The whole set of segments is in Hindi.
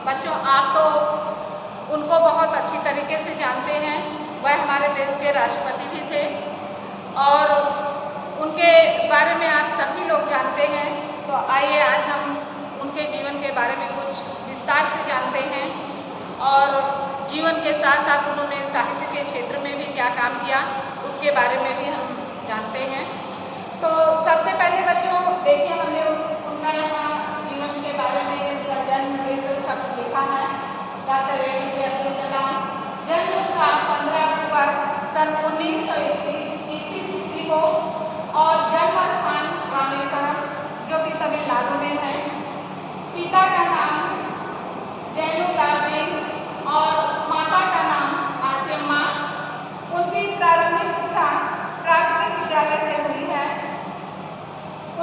बच्चों, आप तो उनको बहुत अच्छी तरीके से जानते हैं। वह हमारे देश के राष्ट्रपति भी थे और उनके बारे में आप सभी लोग जानते हैं। तो आइए आज हम उनके जीवन के बारे में कुछ विस्तार से जानते हैं और जीवन के साथ साथ उन्होंने साहित्य के क्षेत्र में भी क्या काम किया उसके बारे में भी हम जानते हैं। तो सबसे पहले बच्चों देखिए, हमने उनका यहाँ जीवन के बारे में उनका जन्म सब लिखा है। डॉक्टर APJ अब्दुल कलाम, जन्म उनका 15 अक्टूबर सन 1921 ईस्वी को और जन्म स्थान रामेश्वरम जो कि तमिलनाडु में है। पिता का नाम जैनुलाब्दीन और माता का नाम आसिम्मा। उनकी प्रारंभिक शिक्षा प्राथमिक विद्यालय से हुई है।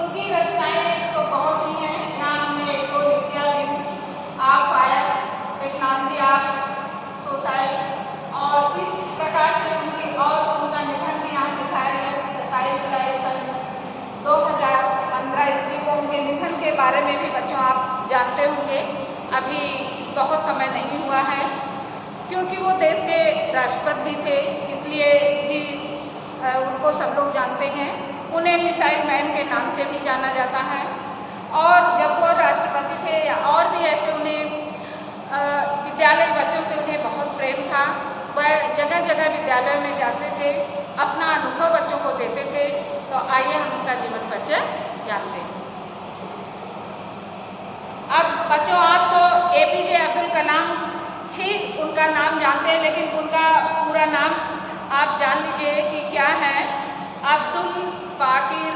उनकी रचनाएं तो बहुत सी हैं। नाम में एक विद्या विंग्स आप फायर, एक नाम दिया सोसाइटी और इस प्रकार से उनकी और उनका निधन भी यहाँ दिखाया गया 27 जुलाई सन 2015 ईस्वी को। उनके निधन के बारे में भी बच्चों आप जानते होंगे। अभी बहुत समय नहीं हुआ है क्योंकि वो देश के राष्ट्रपति भी थे, इसलिए भी उनको सब लोग जानते हैं। उन्हें मिसाइल मैन के नाम से भी जाना जाता है और जब वो राष्ट्रपति थे और भी ऐसे उन्हें विद्यालय बच्चों से उन्हें बहुत प्रेम था। वह जगह जगह विद्यालय में जाते थे, अपना अनुभव बच्चों को देते थे। तो आइए हम उनका जीवन परिचय जानते हैं। अब बच्चों, आप तो APJ अब्दुल कलाम ही उनका नाम जानते हैं, लेकिन उनका पूरा नाम आप जान लीजिए कि क्या है। अब्दुल पाकिर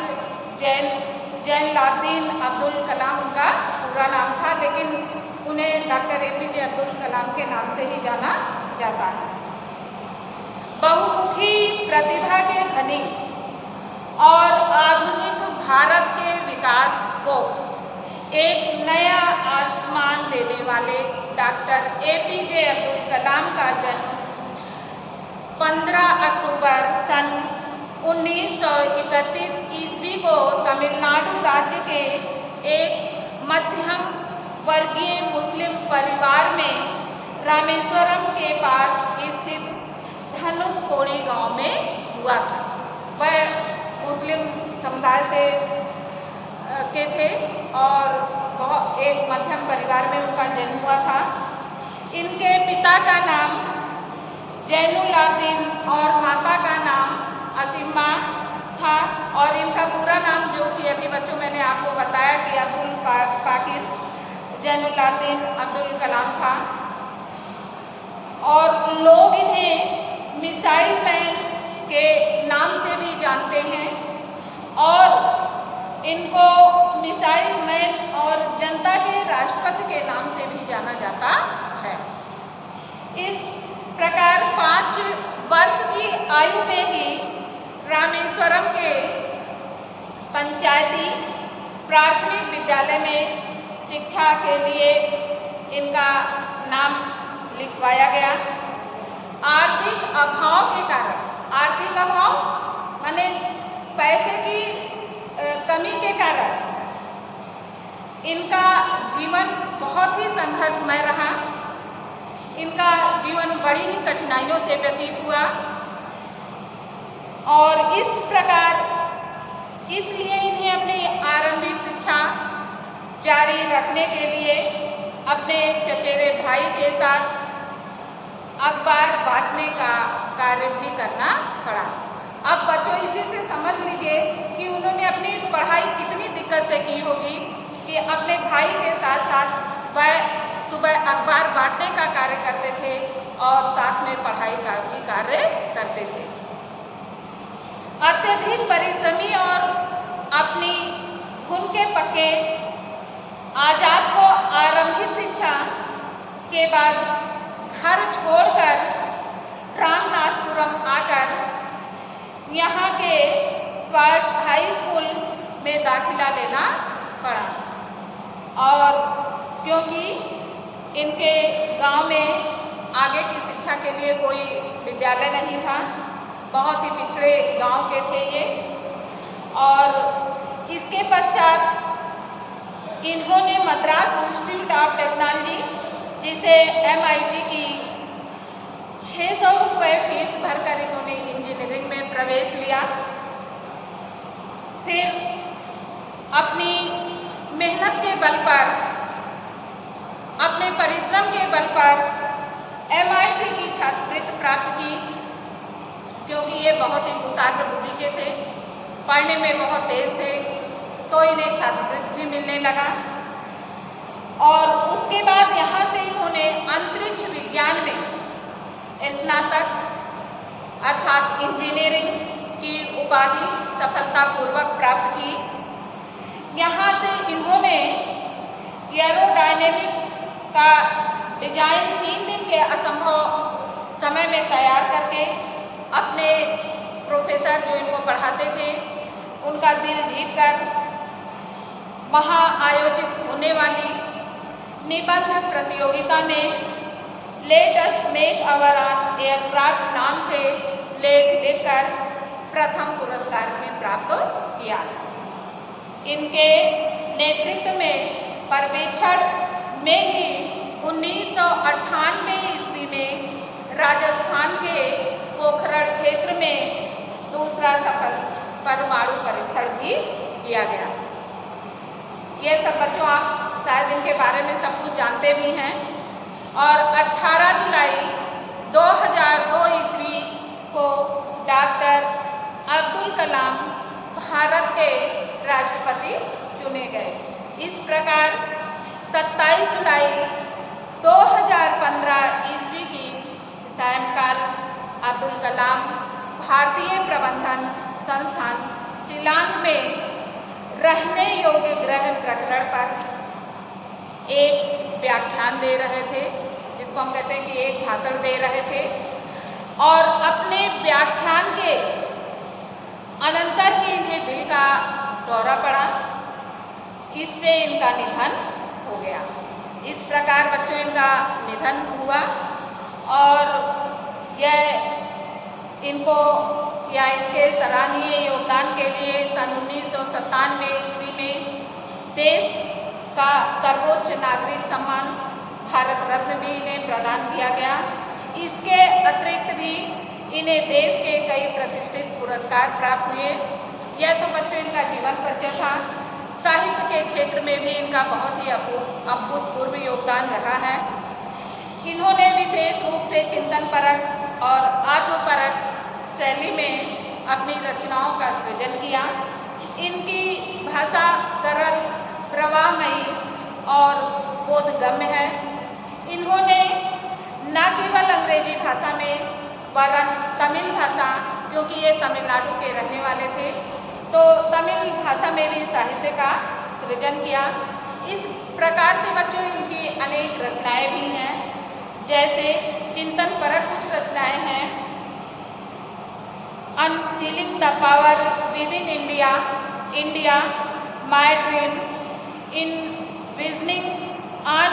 जैनुलाब्दीन अब्दुल कलाम उनका पूरा नाम था, लेकिन उन्हें डॉक्टर APJ अब्दुल कलाम के नाम से ही जाना जाता है। बहुमुखी प्रतिभा के धनी और आधुनिक भारत के विकास को एक नया आसमान देने वाले डॉक्टर APJ अब्दुल कलाम का जन्म 15 अक्टूबर सन 1931 ईस्वी को तमिलनाडु राज्य के एक मध्यम वर्गीय मुस्लिम परिवार में रामेश्वरम के पास स्थित धनुषकोडी गांव में हुआ था। वह मुस्लिम समुदाय से के थे और बहुत एक मध्यम परिवार में उनका जन्म हुआ था। इनके पिता का नाम जैनुलाब्दीन और माता का नाम आसिम्मा था और इनका पूरा नाम जो कि अभी बच्चों मैंने आपको बताया कि अब्दुल पाकिर जैनुलाब्दीन अब्दुल कलाम था। और लोग इन्हें मिसाइल मैन के नाम से भी जानते हैं और इनको मिसाइल मैन और जनता के राष्ट्रपति के नाम से भी जाना जाता है। इस प्रकार 5 वर्ष की आयु में ही रामेश्वरम के पंचायती प्राथमिक विद्यालय में शिक्षा के लिए इनका नाम लिखवाया गया। आर्थिक अभाव के कारण, आर्थिक अभाव माने पैसे की कमी के कारण इनका जीवन बहुत ही संघर्षमय रहा। इनका जीवन बड़ी ही कठिनाइयों से व्यतीत हुआ और इस प्रकार इसलिए इन्हें अपनी आरंभिक शिक्षा जारी रखने के लिए अपने चचेरे भाई के साथ अखबार बांटने का कार्य भी करना पड़ा। अब बच्चों इसी से समझ लीजिए कि उन्होंने अपनी पढ़ाई कितनी दिक्कत से की होगी कि अपने भाई के साथ साथ वह सुबह अखबार बांटने का कार्य करते थे और साथ में पढ़ाई का भी कार्य करते थे। अत्यधिक परिश्रमी और अपनी धुन के पक्के आजाद को आरंभिक शिक्षा के बाद घर छोड़कर रामनाथपुरम आकर यहाँ के स्वाट हाई स्कूल में दाखिला लेना पड़ा और क्योंकि इनके गांव में आगे की शिक्षा के लिए कोई विद्यालय नहीं था, बहुत ही पिछड़े गांव के थे ये। और इसके पश्चात इन्होंने मद्रास इंस्टीट्यूट ऑफ टेक्नोलॉजी जिसे MIT की 600 रुपये फीस भरकर इन्होंने इंजीनियरिंग में प्रवेश लिया। फिर अपनी मेहनत के बल पर, अपने परिश्रम के बल पर MIT की छात्रवृत्ति प्राप्त की, क्योंकि ये बहुत ही कुशाग्र बुद्धि के थे, पढ़ने में बहुत तेज थे, तो इन्हें छात्रवृत्ति भी मिलने लगा। और उसके बाद यहाँ से इन्होंने अंतरिक्ष विज्ञान में स्नातक अर्थात इंजीनियरिंग की उपाधि सफलतापूर्वक प्राप्त की। यहाँ से इन्होंने एरोडायनेमिक का डिजाइन 3 दिन के असंभव समय में तैयार करके अपने प्रोफेसर जो इनको पढ़ाते थे उनका दिल जीतकर वहाँ आयोजित होने वाली निबंध प्रतियोगिता में let us make our own aircraft नाम से लेख लिखकर प्रथम पुरस्कार भी प्राप्त किया। इनके नेतृत्व में पर्यवेक्षण में ही 1998 ईस्वी में राजस्थान के पोखरण क्षेत्र में दूसरा सफल परमाणु परीक्षण भी किया गया। ये सब बच्चों आप शायद इनके बारे में सब कुछ जानते भी हैं। और 18 जुलाई 2002 ईस्वी को डॉक्टर अब्दुल कलाम भारत के राष्ट्रपति चुने गए। इस प्रकार 27 जुलाई 2015 ईस्वी की सायंकाल अब्दुल कलाम भारतीय प्रबंधन संस्थान शिलांग में रहने योग्य ग्रह प्रकरण पर एक व्याख्यान दे रहे थे, जिसको हम कहते हैं कि एक भाषण दे रहे थे। और अपने व्याख्यान के अनंतर ही इन्हें दिल का दौरा पड़ा, इससे इनका निधन हो गया। इस प्रकार बच्चों इनका निधन हुआ। और यह इनको या इनके सराहनीय योगदान के लिए सन 1997 ईस्वी में देश का सर्वोच्च नागरिक सम्मान भारत रत्न भी इन्हें प्रदान किया गया। इसके अतिरिक्त भी इन्हें देश के कई प्रतिष्ठित पुरस्कार प्राप्त हुए। यह तो बच्चों इनका जीवन परिचय था। साहित्य के क्षेत्र में भी इनका बहुत ही अभूतपूर्व योगदान रहा है। इन्होंने विशेष रूप से चिंतनपरक और आत्मपरक शैली में अपनी रचनाओं का सृजन किया। इनकी भाषा सरल, प्रवाहमयी और बोधगम्य है। इन्होंने न केवल अंग्रेजी भाषा में वरन तमिल भाषा, क्योंकि ये तमिलनाडु के रहने वाले थे, तो तमिल भाषा में भी साहित्य का सृजन किया। इस प्रकार से बच्चों इनकी अनेक रचनाएं भी हैं, जैसे चिंतनपरक कुछ रचनाएं हैं। Unsealing the power within India, India my dream, envisioning an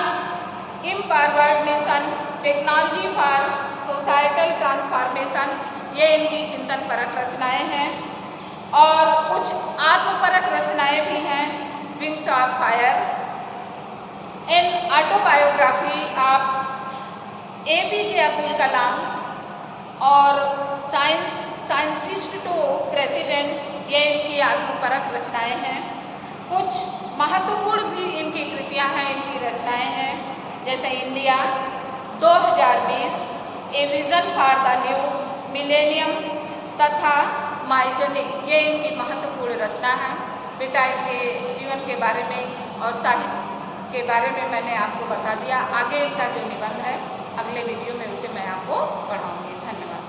empowered nation, technology for societal transformation, ये इनकी चिंतनपरक रचनाएं हैं। और कुछ आत्मपरक रचनाएं भी हैं। Wings of Fire, an autobiography of APJ Abdul Kalam और साइंटिस्ट टू प्रेसिडेंट, ये इनकी आत्मपरक रचनाएं हैं। कुछ महत्वपूर्ण भी इनकी कृतियां हैं, इनकी रचनाएं हैं, जैसे India 2020, a vision for the new millennium तथा माइजेनिक, ये इनकी महत्वपूर्ण रचना है। बेटा इनके जीवन के बारे में और साहित्य के बारे में मैंने आपको बता दिया। आगे इनका जो निबंध है अगले वीडियो में उसे मैं आपको पढ़ाऊँगी। धन्यवाद।